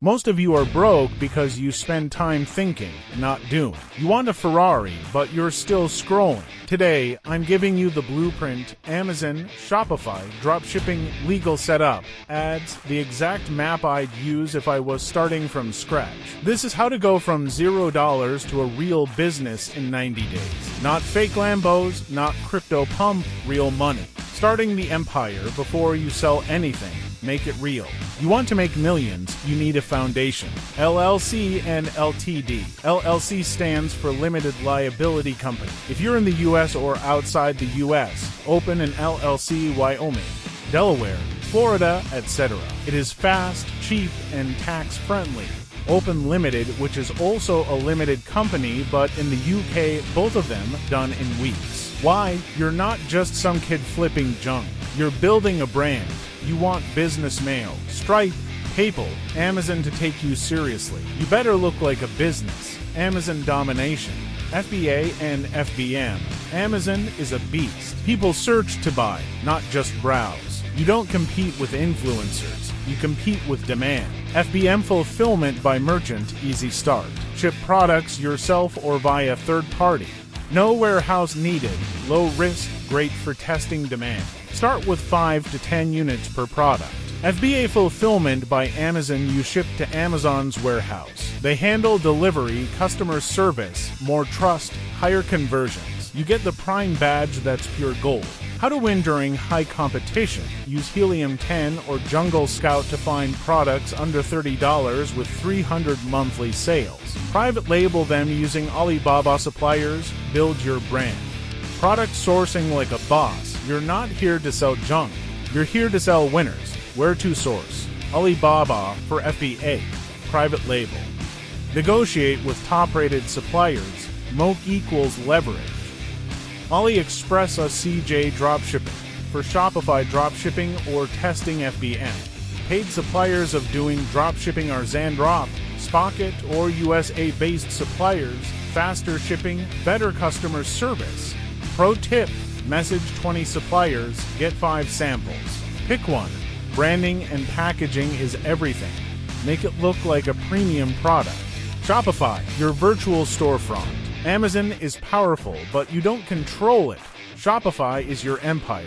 Most of you are broke because you spend time thinking, not doing. You want a Ferrari, but you're still scrolling. Today, I'm giving you the blueprint, Amazon, Shopify, dropshipping, legal setup, ads, the exact map I'd use if I was starting from scratch. This is how to go from $0 to a real business in 90 days. Not fake Lambos, not crypto pump, real money. Starting the empire before you sell anything. Make it real. You want to make millions, you need a foundation. LLC and LTD. LLC stands for Limited Liability Company. If you're in the US or outside the US, open an LLC Wyoming, Delaware, Florida, etc. It is fast, cheap, and tax-friendly. Open Limited, which is also a limited company, but in the UK, both of them done in weeks. Why? You're not just some kid flipping junk. You're building a brand. You want business mail, Stripe, PayPal, Amazon to take you seriously. You better look like a business. Amazon domination. FBA and FBM. Amazon is a beast. People search to buy, not just browse. You don't compete with influencers. You compete with demand. FBM fulfillment by merchant, easy start. Ship products yourself or via third party. No warehouse needed. Low risk, great for testing demand. Start with 5 to 10 units per product. FBA fulfillment by Amazon, you ship to Amazon's warehouse. They handle delivery, customer service, more trust, higher conversions. You get the Prime badge that's pure gold. How to win during high competition. Use Helium 10 or Jungle Scout to find products under $30 with 300 monthly sales. Private label them using Alibaba suppliers. Build your brand. Product sourcing like a boss. You're not here to sell junk. You're here to sell winners. Where to source? Alibaba for FBA. Private label. Negotiate with top-rated suppliers. Moat equals leverage. AliExpress a CJ dropshipping. For Shopify dropshipping or testing FBM. Paid suppliers of doing dropshipping are Zandrop, Spocket, or USA-based suppliers. Faster shipping, better customer service. Pro tip, message 20 suppliers, get 5 samples. Pick one. Branding and packaging is everything. Make it look like a premium product. Shopify, your virtual storefront. Amazon is powerful, but you don't control it. Shopify is your empire.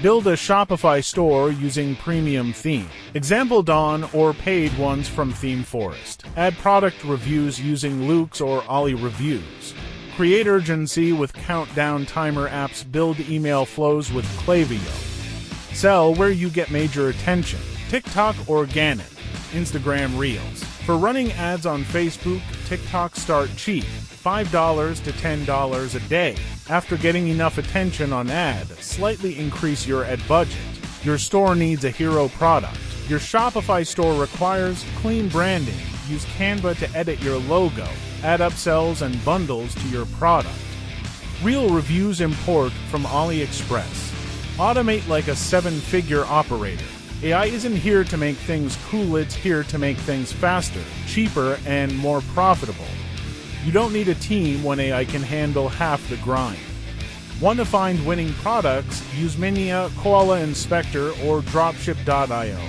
Build a Shopify store using premium theme. Example Dawn or paid ones from Theme Forest. Add product reviews using Loox or Ali Reviews. Create urgency with countdown timer apps. Build email flows with Klaviyo. Sell where you get major attention. TikTok organic. Instagram Reels. For running ads on Facebook, TikTok start cheap. $5 to $10 a day. After getting enough attention on ad, slightly increase your ad budget. Your store needs a hero product. Your Shopify store requires clean branding. Use Canva to edit your logo. Add upsells and bundles to your product. Real reviews import from AliExpress. Automate like a 7-figure operator. AI isn't here to make things cool, it's here to make things faster, cheaper, and more profitable. You don't need a team when AI can handle half the grind. Want to find winning products? Use Minia, Koala Inspector, or Dropship.io.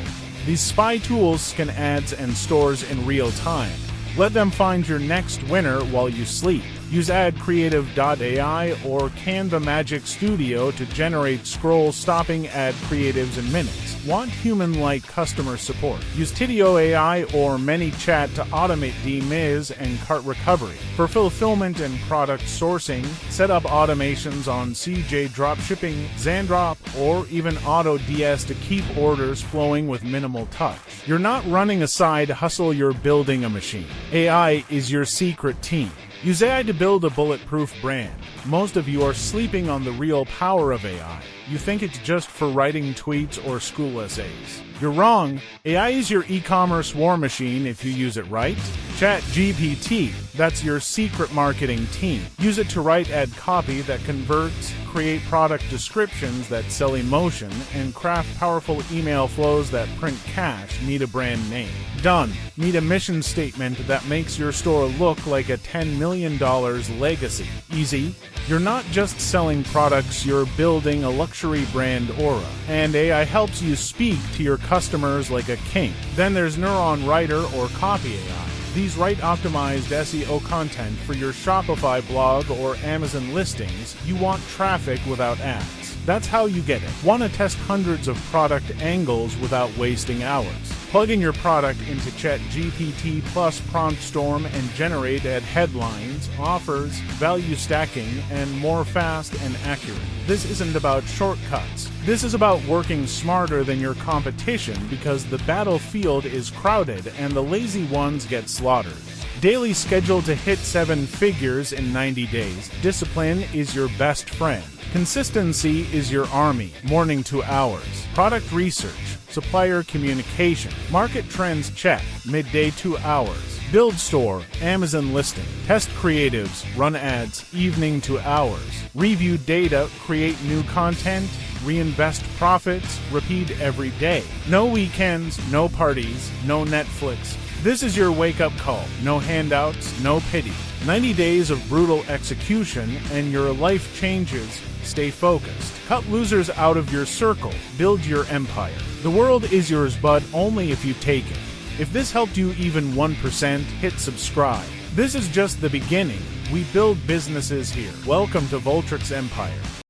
These spy tools scan ads and stores in real time. Let them find your next winner while you sleep. Use AdCreative.ai or Canva Magic Studio to generate scroll-stopping ad creatives in minutes. Want human-like customer support? Use Tidio AI or ManyChat to automate DMIS and cart recovery. For fulfillment and product sourcing, set up automations on CJ Dropshipping, Zandrop, or even AutoDS to keep orders flowing with minimal touch. You're not running a side hustle, you're building a machine. AI is your secret team. Use AI to build a bulletproof brand. Most of you are sleeping on the real power of AI. You think it's just for writing tweets or school essays. You're wrong. AI is your e-commerce war machine if you use it right. ChatGPT, that's your secret marketing team. Use it to write ad copy that converts, create product descriptions that sell emotion, and craft powerful email flows that print cash. Need a brand name. Done. Need a mission statement that makes your store look like a $10 million legacy. Easy. You're not just selling products, you're building a luxury brand aura. And AI helps you speak to your customers like a king. Then there's Neuron Writer or Copy AI. These write optimized SEO content for your Shopify blog or Amazon listings. You want traffic without ads. That's how you get it. Want to test hundreds of product angles without wasting hours? Plug in your product into ChatGPT plus Prompt Storm and generate headlines, offers, value stacking, and more fast and accurate. This isn't about shortcuts. This is about working smarter than your competition because the battlefield is crowded and the lazy ones get slaughtered. Daily schedule to hit 7 figures in 90 days. Discipline is your best friend. Consistency is your army. Morning to hours. Product research. Supplier communication. Market trends check. Midday 2 hours. Build store. Amazon listing. Test creatives. Run ads. Evening to hours. Review data. Create new content. Reinvest profits. Repeat every day. No weekends. No parties. No Netflix. This is your wake-up call. No handouts. No pity. 90 days of brutal execution and your life changes. Stay focused. Cut losers out of your circle. Build your empire. The world is yours, but only if you take it. If this helped you even 1%, hit subscribe. This is just the beginning. We build businesses here. Welcome to Valtrix Empire.